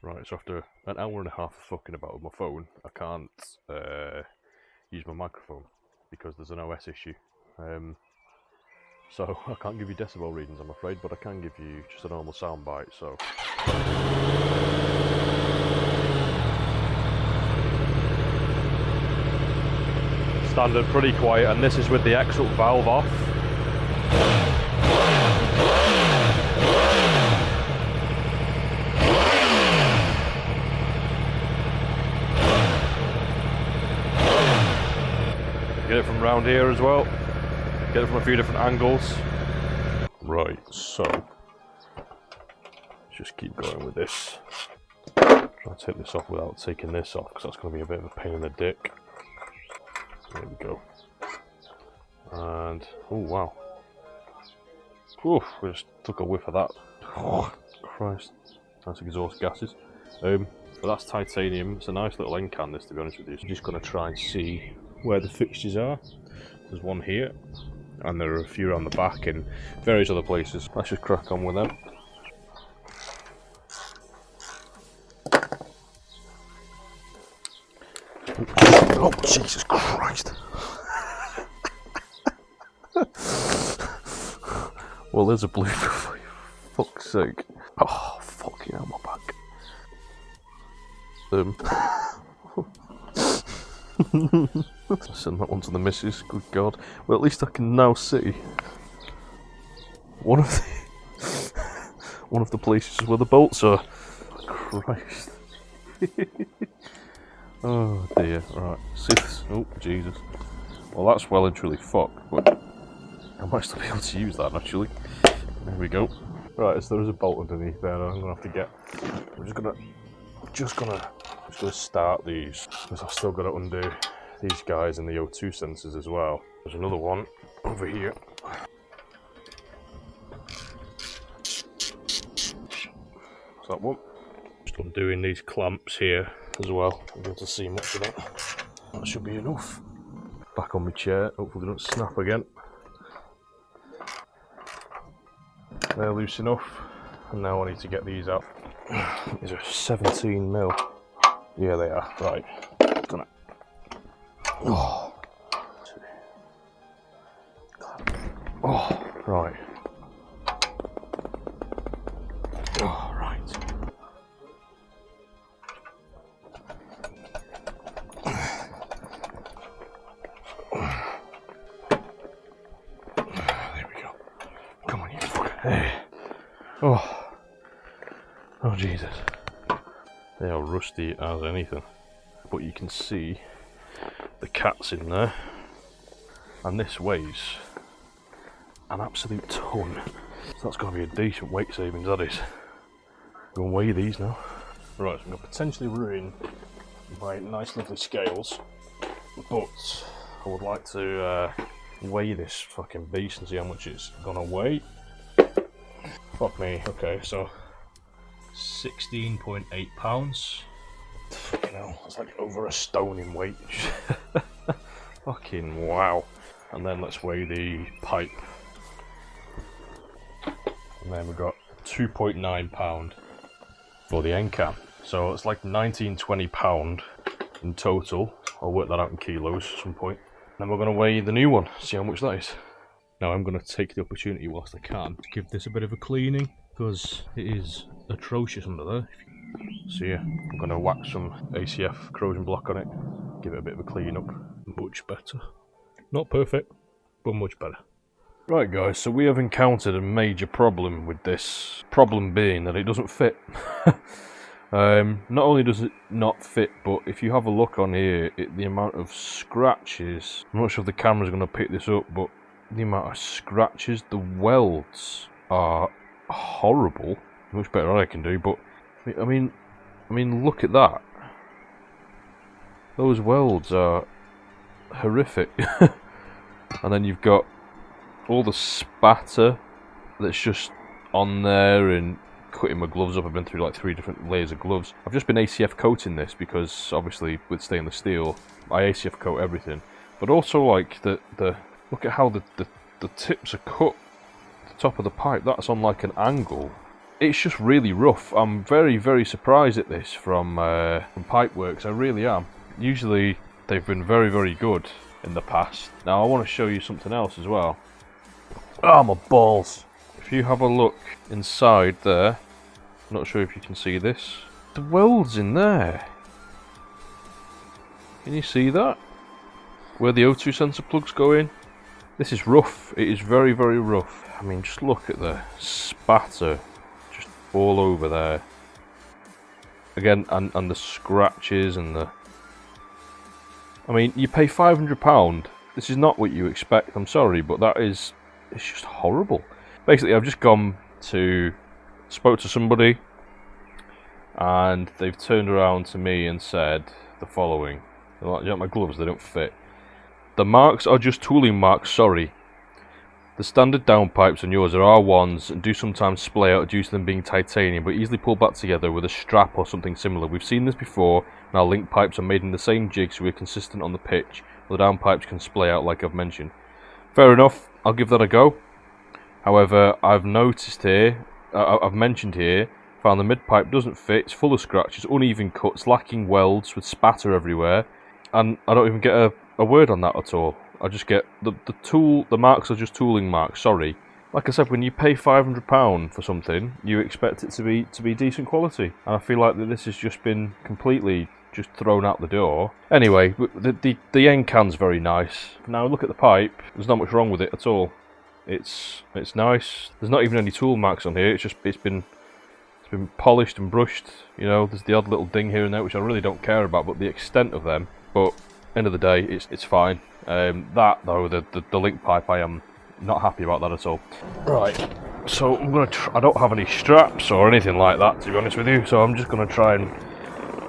Right, so after an hour and a half of fucking about with my phone, I can't use my microphone because there's an OS issue. So I can't give you decibel readings, I'm afraid, but I can give you just a normal sound bite, so... Standard, pretty quiet, and this is with the exit valve off. Get it from round here as well. Get it from a few different angles. Right, so let's just keep going with this. Try to take this off without taking this off, because that's going to be a bit of a pain in the dick. There we go. And oh wow. Oof, we just took a whiff of that. Oh, Christ. Nice exhaust gases. But that's titanium. It's a nice little end can, this, to be honest with you. So I'm just going to try and see where the fixtures are. There's one here, and there are a few around the back in various other places. Let's just crack on with them. Oh, Jesus Christ. Well, there's a blooper for you. Fuck's sake. Oh, fuck yeah, my back. Send that one to the missus, good God. Well, at least I can now see one of the places where the bolts are. Christ. Oh dear, right, see this? Oh, Jesus. Well, that's well and truly fucked, but I might still be able to use that, actually. There we go. Right, so there is a bolt underneath there that I'm gonna have to get. I'm just gonna start these, because I've still got to undo these guys and the O2 sensors as well. There's another one over here. That's that one. Just undoing these clamps here as well. I'll be able to see much of that. That should be enough. Back on my chair, hopefully they don't snap again. They're loose enough, and now I need to get these out. These are 17mm. Yeah, they are. Right. Gonna. Oh. Oh, right. Oh, right. There we go. Come on, you fucker. Hey. Oh. Oh, Jesus. They are rusty as anything. But you can see the cat's in there. And this weighs an absolute ton. So that's going to be a decent weight savings, that is. I'm going to weigh these now. Right, so I'm going to potentially ruin my nice lovely scales. But I would like to weigh this fucking beast and see how much it's going to weigh. Fuck me. Okay, so 16.8 pounds. Fucking hell, that's like over a stone in weight. Fucking wow. And then let's weigh the pipe. And then we've got 2.9 pound for the end cap. So it's like 19-20 pound in total. I'll work that out in kilos at some point. Then we're going to weigh the new one, see how much that is. Now I'm going to take the opportunity whilst I can to give this a bit of a cleaning, because it is atrocious under there. So yeah, I'm going to whack some ACF corrosion block on it, give it a bit of a clean up. Much better. Not perfect, but much better. Right guys, so we have encountered a major problem with this. Problem being that it doesn't fit. Not only does it not fit, but if you have a look on here, the amount of scratches, I'm not sure if the camera's going to pick this up, but the amount of scratches, the welds are horrible. Much better than I can do, but I mean look at that. Those welds are horrific. And then you've got all the spatter that's just on there, and cutting my gloves up. I've been through like 3 different layers of gloves. I've just been ACF coating this because obviously with stainless steel I ACF coat everything, but also like the look at how the tips are cut. The top of the pipe, that's on like an angle. it's just really rough. I'm very, very surprised at this from Pipewerx. I really am. Usually they've been very, very good in the past. Now I want to show you something else as well. Ah, my balls! If you have a look inside there, I'm not sure if you can see this. The welds in there. Can you see that? Where the O2 sensor plugs go in? This is rough. It is very, very rough. I mean, just look at the spatter just all over there. Again, and the scratches and the... I mean, you pay £500. This is not what you expect. I'm sorry, but that is... It's just horrible. Basically, I've just spoke to somebody, and they've turned around to me and said the following. They're like, you know, my gloves, they don't fit. The marks are just tooling marks, sorry. The standard downpipes on yours are R11s and do sometimes splay out due to them being titanium, but easily pull back together with a strap or something similar. We've seen this before, and our link pipes are made in the same jig, so we're consistent on the pitch. The downpipes can splay out like I've mentioned. Fair enough, I'll give that a go. However, I've noticed here, I've mentioned here, found the mid pipe doesn't fit, it's full of scratches, uneven cuts, lacking welds with spatter everywhere, and I don't even get a word on that at all. I just get the marks are just tooling marks, sorry. Like I said, when you pay £500 for something, you expect it to be decent quality. And I feel like that this has just been completely just thrown out the door. Anyway, the end can's very nice. Now look at the pipe, there's not much wrong with it at all. It's nice. There's not even any tool marks on here, it's been polished and brushed. You know, there's the odd little ding here and there which I really don't care about, but the extent of them. But end of the day, it's fine. That though, the link pipe, I am not happy about that at all. Right, so I'm gonna. I don't have any straps or anything like that, to be honest with you. So I'm just gonna try and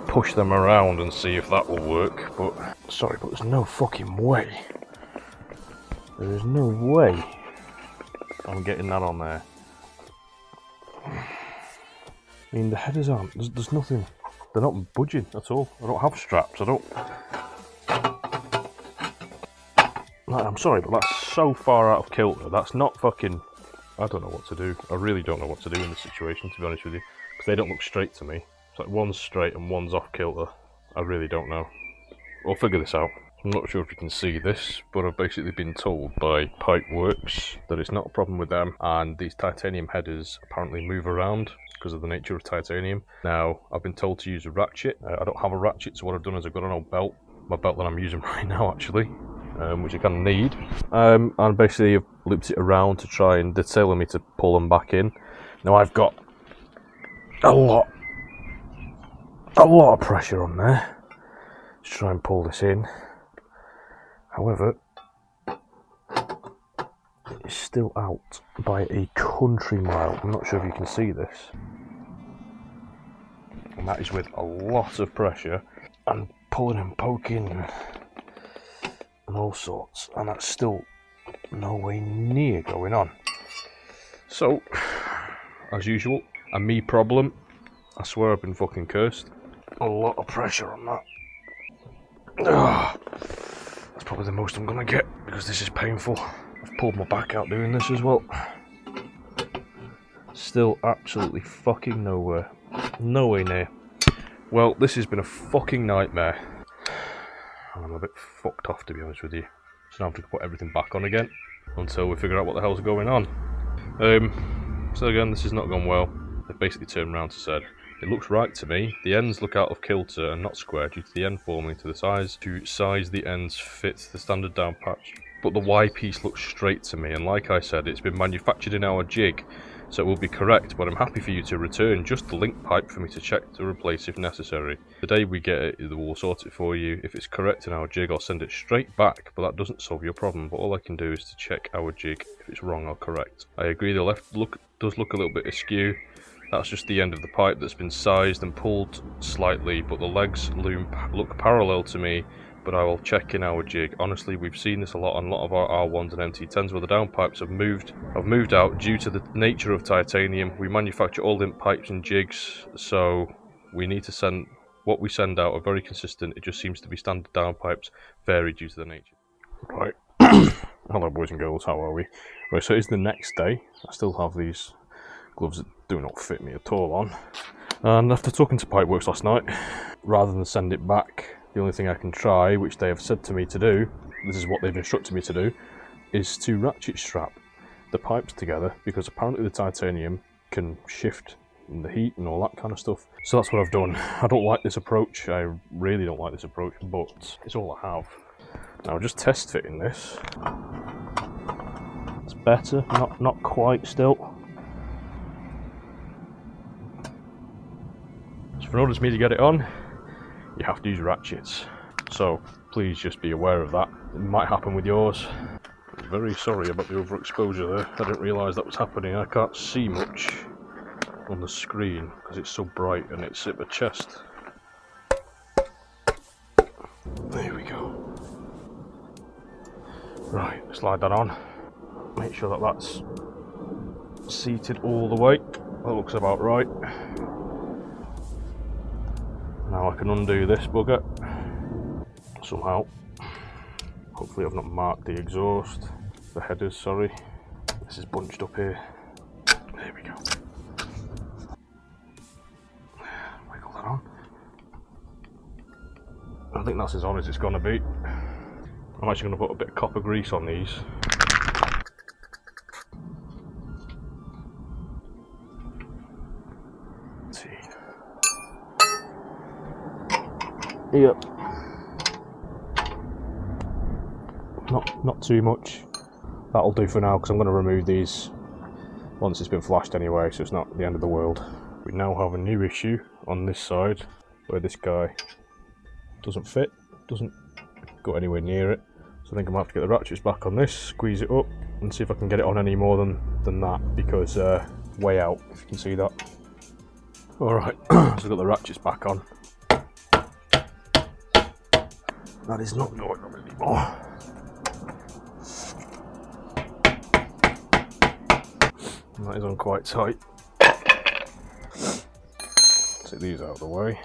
push them around and see if that will work. But sorry, but there's no fucking way. There is no way I'm getting that on there. I mean, the headers aren't. There's nothing. They're not budging at all. I don't have straps. I don't. I'm sorry, but that's so far out of kilter. That's not fucking... I don't know what to do. I really don't know what to do in this situation, to be honest with you. Because they don't look straight to me. It's like one's straight and one's off kilter. I really don't know. We'll figure this out. I'm not sure if you can see this, but I've basically been told by Pipewerx that it's not a problem with them, and these titanium headers apparently move around because of the nature of titanium. Now, I've been told to use a ratchet. I don't have a ratchet, so what I've done is I've got an old belt. My belt that I'm using right now, actually. Which I kind of need, and basically I've looped it around to try and they're telling me to pull them back in. Now I've got a lot of pressure on there to try and pull this in. However, it's still out by a country mile. I'm not sure if you can see this, and that is with a lot of pressure and pulling and poking and all sorts, and that's still no way near going on. So, as usual, a me problem. I swear I've been fucking cursed. A lot of pressure on that. Ugh. That's probably the most I'm gonna get, because this is painful. I've pulled my back out doing this as well. Still absolutely fucking nowhere. No way near. Well, this has been a fucking nightmare. I'm a bit fucked off, to be honest with you. So now I have to put everything back on again until we figure out what the hell's going on. So again, this has not gone well. They've basically turned around and said, it looks right to me. The ends look out of kilter and not square due to the end forming to the size. To size the ends fits the standard down patch. But the Y piece looks straight to me, and like I said, it's been manufactured in our jig, so it will be correct, but I'm happy for you to return just the link pipe for me to check to replace if necessary. The day we get it, we'll sort it for you. If it's correct in our jig, I'll send it straight back, but that doesn't solve your problem. But all I can do is to check our jig. If it's wrong or correct. I agree the left does look a little bit askew. That's just the end of the pipe that's been sized and pulled slightly, but the legs look parallel to me. But I will check in our jig. Honestly, we've seen this a lot on a lot of our R1s and MT10s where the downpipes have moved out due to the nature of titanium. We manufacture all link pipes and jigs, so we need to send what we send out are very consistent. It just seems to be standard downpipes vary due to the nature. Right. Hello boys and girls, how are we? Right, so it's the next day. I still have these gloves that do not fit me at all on. And after talking to Pipewerx last night, rather than send it back, the only thing I can try, which they have said to me to do, this is what they've instructed me to do, is to ratchet strap the pipes together, because apparently the titanium can shift in the heat and all that kind of stuff. So that's what I've done. I don't like this approach, I really don't like this approach, but it's all I have. Now just test fitting this. It's better, not quite still. So in order for me to get it on, you have to use ratchets. So please just be aware of that. It might happen with yours. I'm very sorry about the overexposure there. I didn't realise that was happening. I can't see much on the screen because it's so bright and it's at the chest. There we go. Right, slide that on. Make sure that that's seated all the way. That looks about right. Now I can undo this bugger somehow. Hopefully I've not marked the exhaust, the headers, sorry. This is bunched up here. There we go. Wiggle that on. I think that's as on as it's going to be. I'm actually going to put a bit of copper grease on these. Let's see. Yep. Not too much. That'll do for now, because I'm going to remove these once it's been flashed anyway, so it's not the end of the world. We now have a new issue on this side where this guy doesn't fit, doesn't go anywhere near it. So I think I might have to get the ratchets back on this, squeeze it up and see if I can get it on any more than that, because way out, if you can see that. Alright, so I've got the ratchets back on. That is not going on anymore. And that is on quite tight. Take these out of the way.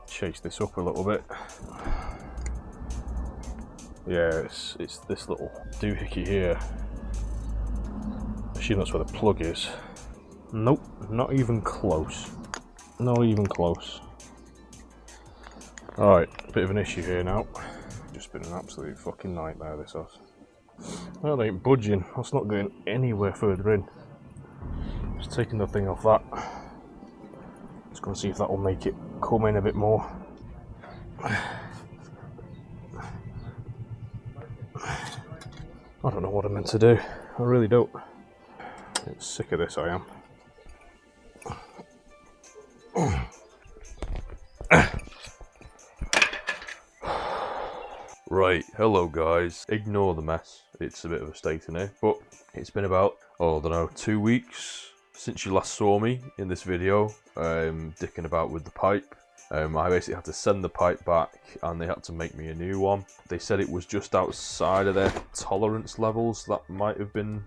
Chase this up a little bit. Yeah, it's this little doohickey here. I assume that's where the plug is. Nope, not even close. Not even close. Alright, bit of an issue here now. Just been an absolute fucking nightmare, this house. That ain't budging. That's not going anywhere further in. Just taking the thing off that. Just gonna see if that will make it come in a bit more. I don't know what I'm meant to do. I really don't. I'm sick of this, I am. Right, hello guys. Ignore the mess. It's a bit of a state in here, but it's been about, I don't know, 2 weeks since you last saw me in this video, dicking about with the pipe. I basically had to send the pipe back and they had to make me a new one. They said it was just outside of their tolerance levels. That might have been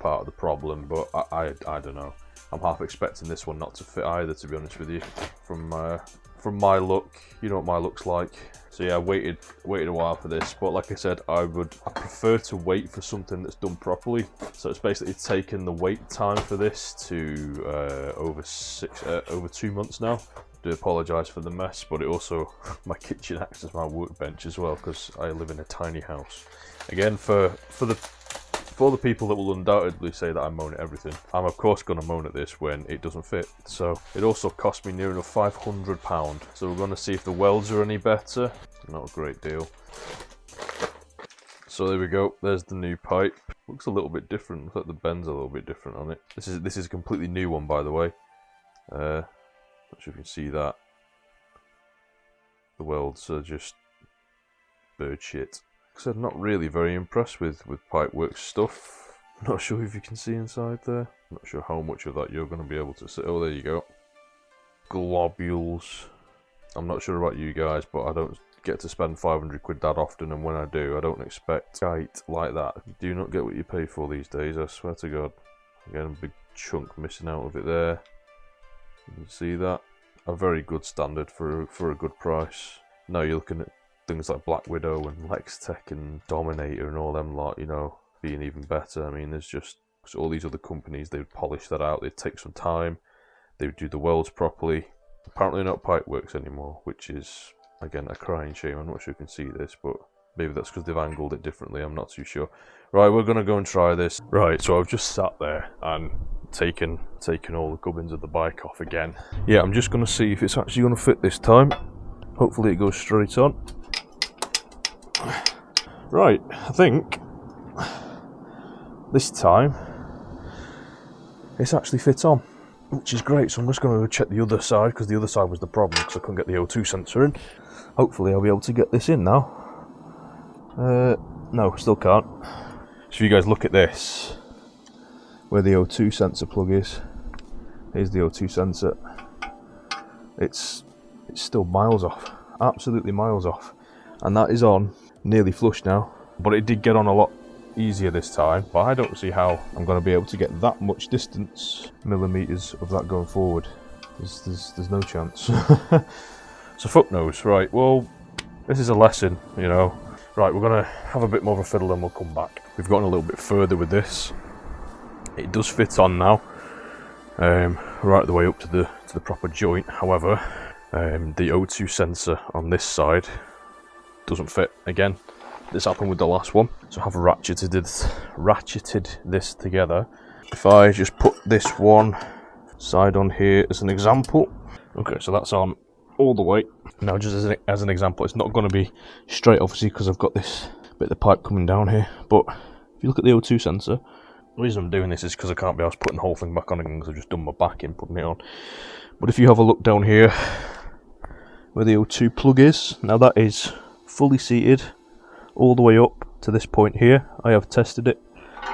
part of the problem, but I don't know. I'm half expecting this one not to fit either, to be honest with you. From my look, you know what my look's like. So yeah, I waited a while for this, but like I said, I prefer to wait for something that's done properly. So it's basically taken the wait time for this to over 2 months now. I do apologise for the mess, but it also, my kitchen acts as my workbench as well, because I live in a tiny house. Again, for the people that will undoubtedly say that I moan at everything, I'm of course going to moan at this when it doesn't fit. So it also cost me near enough £500. So we're going to see if the welds are any better. Not a great deal. So there we go. There's the new pipe. Looks a little bit different. Looks like the bend's a little bit different on it. This is a completely new one, by the way. Not sure if you can see that. The welds are just bird shit. So I'm not really very impressed with Pipewerx stuff. Not sure if you can see inside there. Not sure how much of that you're going to be able to see. Oh, there you go. Globules. I'm not sure about you guys, but I don't get to spend 500 quid that often, and when I do, I don't expect shite like that. You do not get what you pay for these days, I swear to God. Again, a big chunk missing out of it there. You can see that. A very good standard for a good price. Now you're looking at things like Black Widow and Lex Tech and Dominator and all them lot, you know, being even better. I mean, there's just because all these other companies, they would polish that out, they'd take some time, they would do the welds properly. Apparently not Pipewerx anymore, which is, again, a crying shame. I'm not sure you can see this, but maybe that's because they've angled it differently, I'm not too sure. Right, we're going to go and try this. Right, so I've just sat there and taken all the gubbins of the bike off again. Yeah, I'm just going to see if it's actually going to fit this time. Hopefully it goes straight on. Right, I think this time it's actually fit on, which is great. So I'm just going to check the other side, because the other side was the problem, because I couldn't get the O2 sensor in. Hopefully I'll be able to get this in now. No, still can't. So if you guys look at this, where the O2 sensor plug is, here's the O2 sensor. It's still miles off, absolutely miles off, and that is on nearly flush now. But it did get on a lot easier this time, but I don't see how I'm going to be able to get that much distance, millimeters of that going forward. There's no chance. So fuck knows. Right, well, this is a lesson, you know. Right, we're going to have a bit more of a fiddle and we'll come back. We've gotten a little bit further with this. It does fit on now, right the way up to the proper joint. However, the O2 sensor on this side doesn't fit again. This happened with the last one, so I've ratcheted this together. If I just put this one side on here as an example, okay, so that's on all the way. Now, just as an example, it's not going to be straight, obviously, because I've got this bit of the pipe coming down here. But if you look at the O2 sensor, the reason I'm doing this is because I can't be asked putting the whole thing back on again, because I've just done my back in putting it on. But if you have a look down here, where the O2 plug is, now that is fully seated all the way up to this point here. I have tested it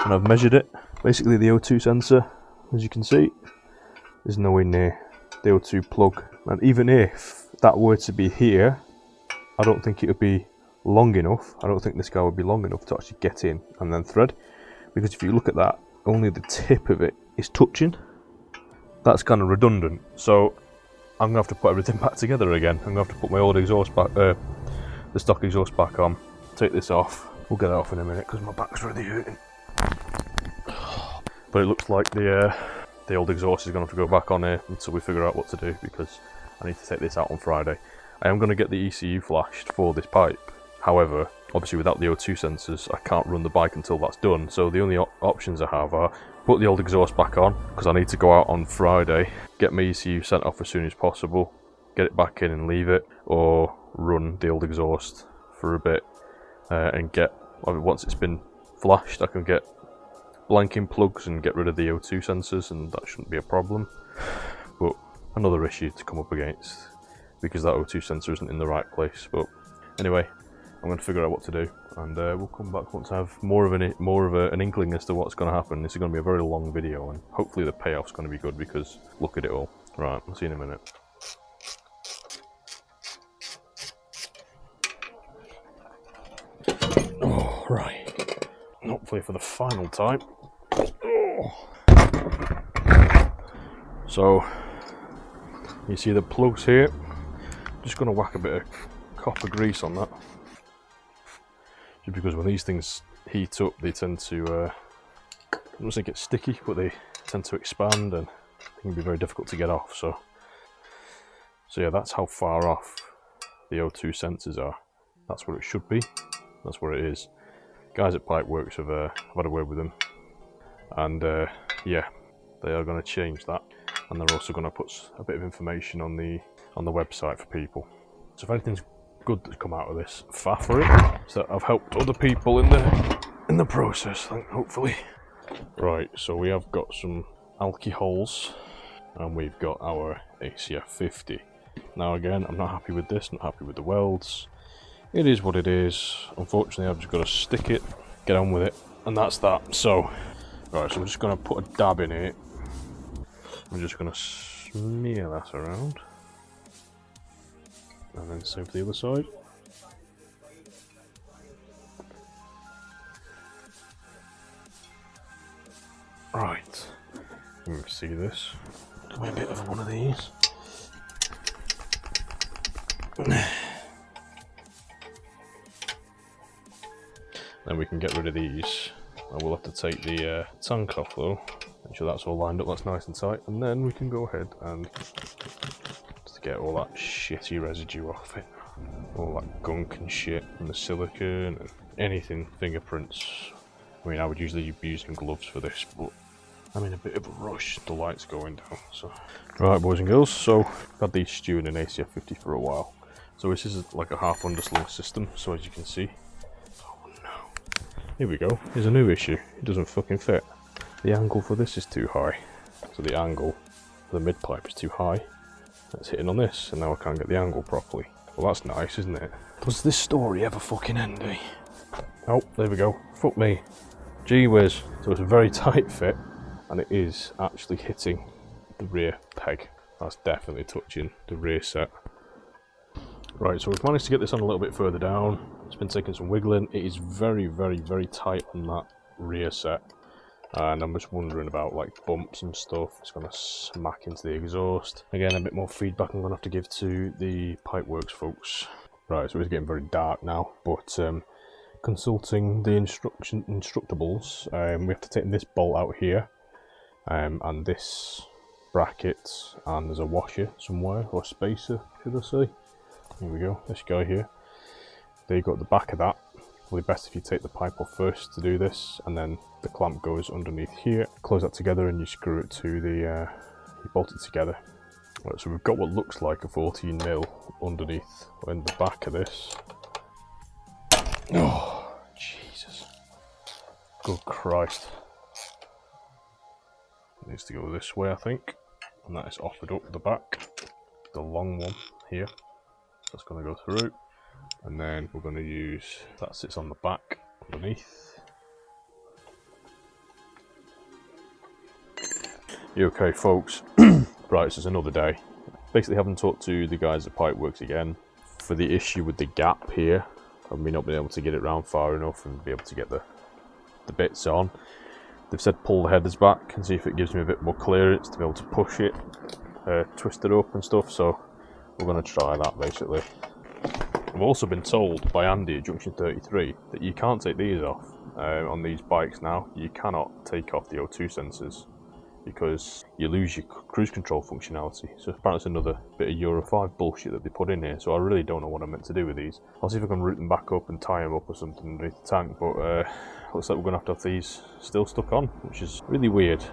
and I've measured it. Basically, the O2 sensor, as you can see, is nowhere near the O2 plug. And even if that were to be here, I don't think it would be long enough. I don't think this guy would be long enough to actually get in and then thread. Because if you look at that, only the tip of it is touching. That's kind of redundant. So I'm going to have to put everything back together again. I'm going to have to put my old exhaust back, the stock exhaust back on. Take this off. We'll get that off in a minute because my back's really hurting. But it looks like the old exhaust is going to have to go back on here until we figure out what to do, because I need to take this out on Friday. I am going to get the ECU flashed for this pipe. However, obviously without the O2 sensors, I can't run the bike until that's done. So the only options I have are put the old exhaust back on, because I need to go out on Friday, get my ECU sent off as soon as possible, get it back in and leave it, or run the old exhaust for a bit and get, once it's been flashed, I can get blanking plugs and get rid of the O2 sensors, and that shouldn't be a problem. But another issue to come up against, because that O2 sensor isn't in the right place. But anyway, I'm going to figure out what to do, and we'll come back once I have more of an inkling as to what's going to happen. This is going to be a very long video, and hopefully the payoff's going to be good, because look at it all. Right, I'll see you in a minute. Oh, right. Hopefully for the final time. Oh. So, you see the plugs here? Just going to whack a bit of copper grease on that. Just because when these things heat up, they tend to, I don't think it's sticky, but they tend to expand and it can be very difficult to get off. So yeah, that's how far off the O2 sensors are. That's where it should be. That's where it is. Guys at Pipewerx have had a word with them, and yeah, they are going to change that, and they're also going to put a bit of information on the website for people. So if anything's good that's come out of this, faff for it, so that I've helped other people in the process, hopefully. Right, so we have got some alcohols, and we've got our ACF 50. Now again, I'm not happy with this, not happy with the welds. It is what it is. Unfortunately, I've just got to stick it, get on with it, and that's that. So, right, so I'm just going to put a dab in it. I'm just going to smear that around. And then same for the other side. Right, let me see this. Give me a bit of one of these. Then we can get rid of these I will have to take the tank off though. Make sure that's all lined up, that's nice and tight, and then we can go ahead and just get all that shitty residue off it. All that gunk and shit, and the silicone, and anything fingerprints. I mean, I would usually be using gloves for this, but I'm in a bit of a rush, the light's going down, so. Right, boys and girls, so I've had these stewing in ACF 50 for a while. So this is like a half underslung system, so as you can see, oh no, here we go, here's a new issue, it doesn't fucking fit. The angle for this is too high, so the angle for the mid pipe is too high. That's hitting on this, and now I can't get the angle properly. Well, that's nice, isn't it? Does this story ever fucking end, eh? Oh, there we go. Fuck me. Gee whiz. So it's a very tight fit, and it is actually hitting the rear peg. That's definitely touching the rear set. Right, so we've managed to get this on a little bit further down. It's been taking some wiggling. It is very, very, very tight on that rear set. And I'm just wondering about like bumps and stuff. It's going to smack into the exhaust. Again, a bit more feedback I'm going to have to give to the Pipewerx folks. Right, so it's getting very dark now, but consulting the instructables, we have to take this bolt out here, and this bracket, and there's a washer somewhere, or a spacer, should I say. Here we go, this guy here. There you go at the back of that. Probably best if you take the pipe off first to do this, and then the clamp goes underneath here. Close that together and you screw it to the, you bolt it together. Right, so we've got what looks like a 14mm underneath in the back of this. Oh, Jesus. Good Christ. It needs to go this way, I think. And that is offered up the back. The long one here. That's going to go through. And then we're going to use, that sits on the back underneath. You okay, folks? Right, this is another day. Basically haven't talked to the guys at Pipewerx again for the issue with the gap here. I've not been able to get it round far enough and be able to get the bits on. They've said pull the headers back and see if it gives me a bit more clearance to be able to push it, twist it up and stuff, so we're going to try that basically. I've also been told by Andy at Junction 33 that you can't take these off on these bikes now. You cannot take off the O2 sensors because you lose your cruise control functionality. So apparently it's another bit of Euro 5 bullshit that they put in here, so I really don't know what I'm meant to do with these. I'll see if I can route them back up and tie them up or something underneath the tank, but looks like we're going to have these still stuck on, which is really weird.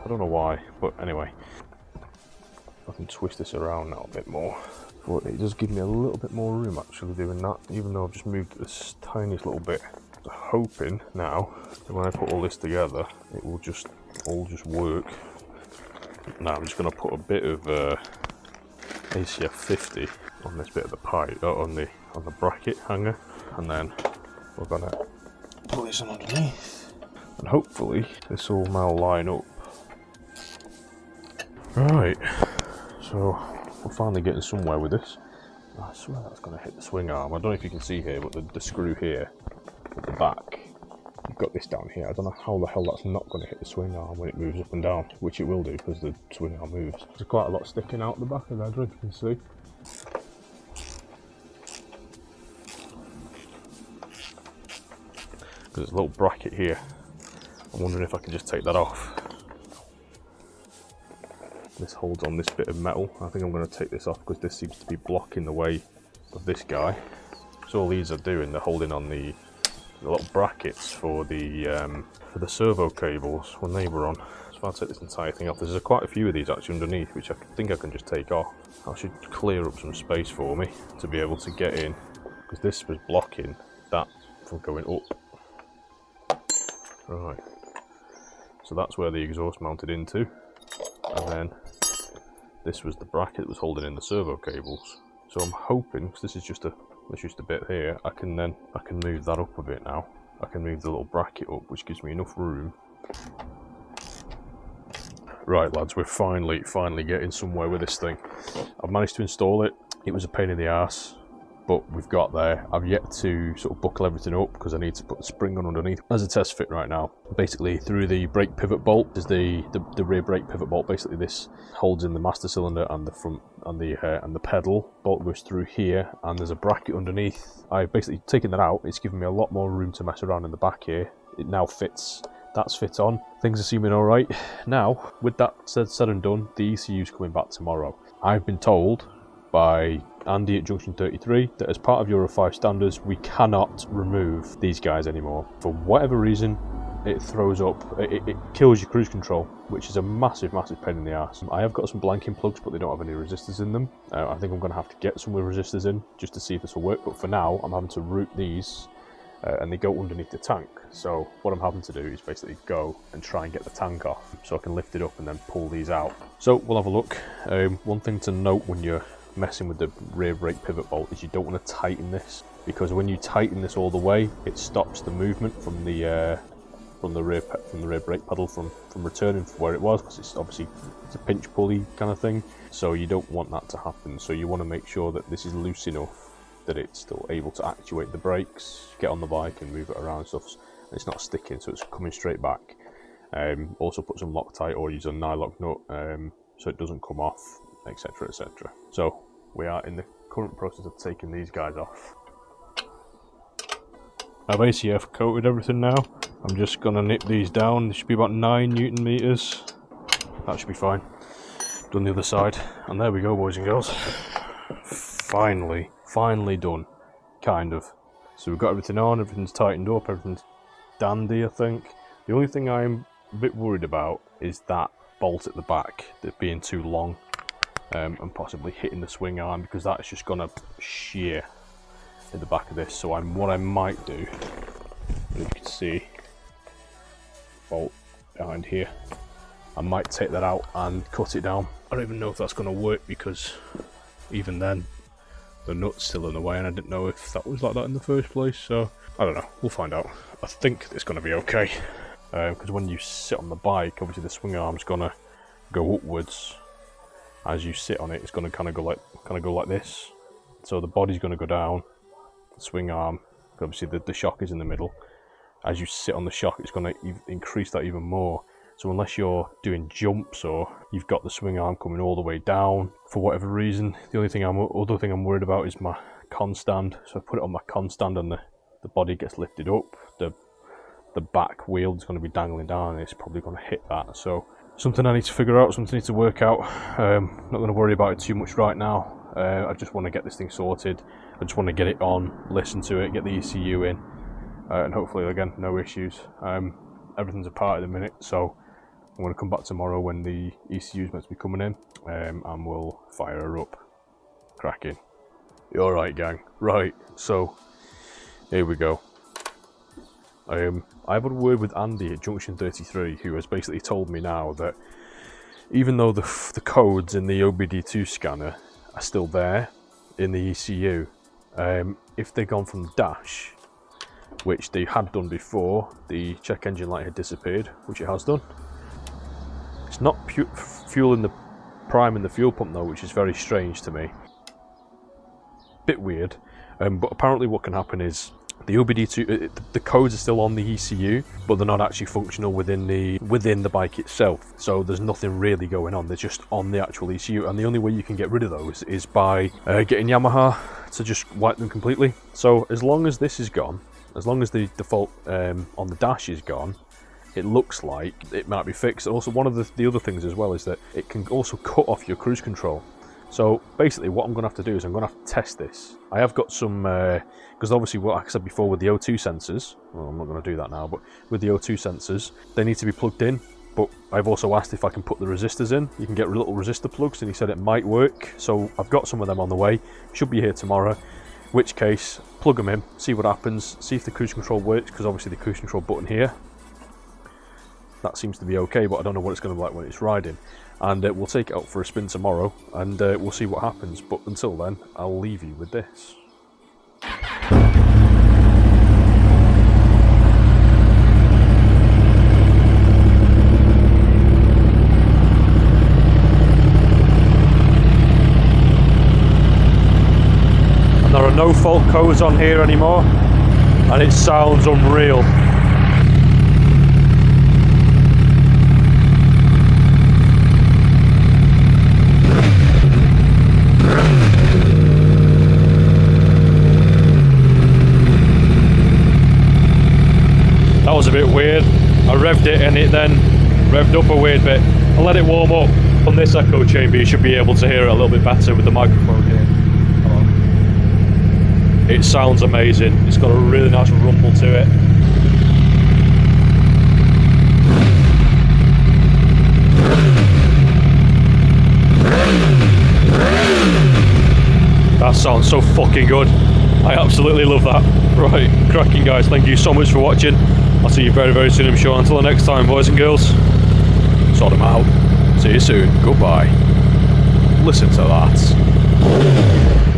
I don't know why, but anyway. I can twist this around now a bit more. But it does give me a little bit more room actually doing that, even though I've just moved this tiniest little bit. So hoping now that when I put all this together, it will just all just work. Now I'm just going to put a bit of ACF 50 on this bit of the pipe, on the bracket hanger, and then we're going to put this on underneath, and hopefully this will now line up. Right, so we're finally getting somewhere with this. I swear that's going to hit the swing arm. I don't know if you can see here, but the screw here at the back, you've got this down here. I don't know how the hell that's not going to hit the swing arm when it moves up and down, which it will do because the swing arm moves. There's quite a lot sticking out the back of that, you can see. There's a little bracket here. I'm wondering if I can just take that off. This holds on this bit of metal. I think I'm going to take this off because this seems to be blocking the way of this guy. So all these are doing, they're holding on the little brackets for the servo cables when they were on. So if I take this entire thing off, there's quite a few of these actually underneath, which I think I can just take off. That should clear up some space for me to be able to get in, because this was blocking that from going up. Right, so that's where the exhaust mounted into, and then this was the bracket that was holding in the servo cables. So I'm hoping, because this is just a bit here, I can move that up a bit now. I can move the little bracket up, which gives me enough room. Right lads, we're finally getting somewhere with this thing. I've managed to install it. It was a pain in the arse, but we've got there. I've yet to sort of buckle everything up because I need to put the spring on underneath as a test fit right now. Basically through the brake pivot bolt is the rear brake pivot bolt. Basically this holds in the master cylinder and the front and the pedal. Bolt goes through here and there's a bracket underneath. I've basically taken that out. It's given me a lot more room to mess around in the back here. it now fits. That's fit on. Things are seeming all right. Now, with that said and done, the ECU's coming back tomorrow. I've been told by Andy at Junction 33 that as part of Euro 5 standards, we cannot remove these guys anymore. For whatever reason, it throws up, it kills your cruise control, which is a massive pain in the arse. I have got some blanking plugs, but they don't have any resistors in them. I think I'm going to have to get some with resistors in just to see if this will work, but for now I'm having to route these and they go underneath the tank. So what I'm having to do is basically go and try and get the tank off so I can lift it up and then pull these out. So we'll have a look. One thing to note when you're messing with the rear brake pivot bolt is you don't want to tighten this, because when you tighten this all the way, it stops the movement from the rear brake pedal from returning from where it was, because it's a pinch pulley kind of thing. So you don't want that to happen. So you want to make sure that this is loose enough that it's still able to actuate the brakes, get on the bike and move it around and stuff. And it's not sticking, so it's coming straight back. Also put some Loctite or use a nylock nut so it doesn't come off, etc, etc. So we are in the current process of taking these guys off. I've ACF coated everything now. I'm just gonna nip these down. This should be about 9 Newton meters. That should be fine. Done the other side, and there we go, boys and girls. Finally done, kind of. So we've got everything on, everything's tightened up, everything's dandy, I think. The only thing I'm a bit worried about is that bolt at the back, that being too long, and possibly hitting the swing arm, because that's just gonna shear at the back of this. So what I might do, and you can see bolt behind here, I might take that out and cut it down. I don't even know if that's going to work, because even then the nut's still in the way and I didn't know if that was like that in the first place. So I don't know, we'll find out. I think it's going to be okay, because when you sit on the bike, obviously the swing arm's going to go upwards. As you sit on it, it's going to kind of go like this. So the body's going to go down, the swing arm, obviously the shock is in the middle. As you sit on the shock, it's going to increase that even more. So unless you're doing jumps or you've got the swing arm coming all the way down for whatever reason, the other thing I'm worried about is my con stand. So I put it on my con stand and the body gets lifted up. The back wheel is going to be dangling down and it's probably going to hit that. So something I need to figure out, something I need to work out. Not going to worry about it too much right now. I just want to get this thing sorted. I just want to get it on, listen to it, get the ECU in, and hopefully, again, no issues. Everything's apart at the minute, so I'm going to come back tomorrow when the ECU is meant to be coming in, and we'll fire her up. Cracking. Alright, gang. Right, so here we go. I've had a word with Andy at Junction 33, who has basically told me now that even though the codes in the OBD2 scanner are still there in the ECU, if they've gone from the dash, which they had done before, the check engine light had disappeared, which it has done. It's not fueling the prime in the fuel pump though, which is very strange to me. Bit weird, but apparently what can happen is the OBD2, the codes are still on the ECU, but they're not actually functional within the bike itself. So there's nothing really going on. They're just on the actual ECU, and the only way you can get rid of those is by getting Yamaha to just wipe them completely. So as long as this is gone, as long as the default on the dash is gone, it looks like it might be fixed. Also, one of the other things as well is that it can also cut off your cruise control. So basically what I'm going to have to do is I'm going to have to test this. I have got some, because obviously what I said before with the O2 sensors, well, I'm not going to do that now, but with the O2 sensors, they need to be plugged in. But I've also asked if I can put the resistors in. You can get little resistor plugs, and he said it might work. So I've got some of them on the way, should be here tomorrow. In which case, plug them in, see what happens, see if the cruise control works, because obviously the cruise control button here, that seems to be okay, but I don't know what it's going to be like when it's riding. And we'll take it out for a spin tomorrow, and we'll see what happens. But until then, I'll leave you with this. And there are no fault codes on here anymore, and it sounds unreal. That was a bit weird. I revved it and it then revved up a weird bit. I let it warm up on this echo chamber. You should be able to hear it a little bit better with the microphone here. It sounds amazing. It's got a really nice rumble to it. That sounds so fucking good. I absolutely love that. Right, cracking guys, thank you so much for watching. I'll see you very, very soon, I'm sure. Until the next time, boys and girls, sort them out. See you soon. Goodbye. Listen to that.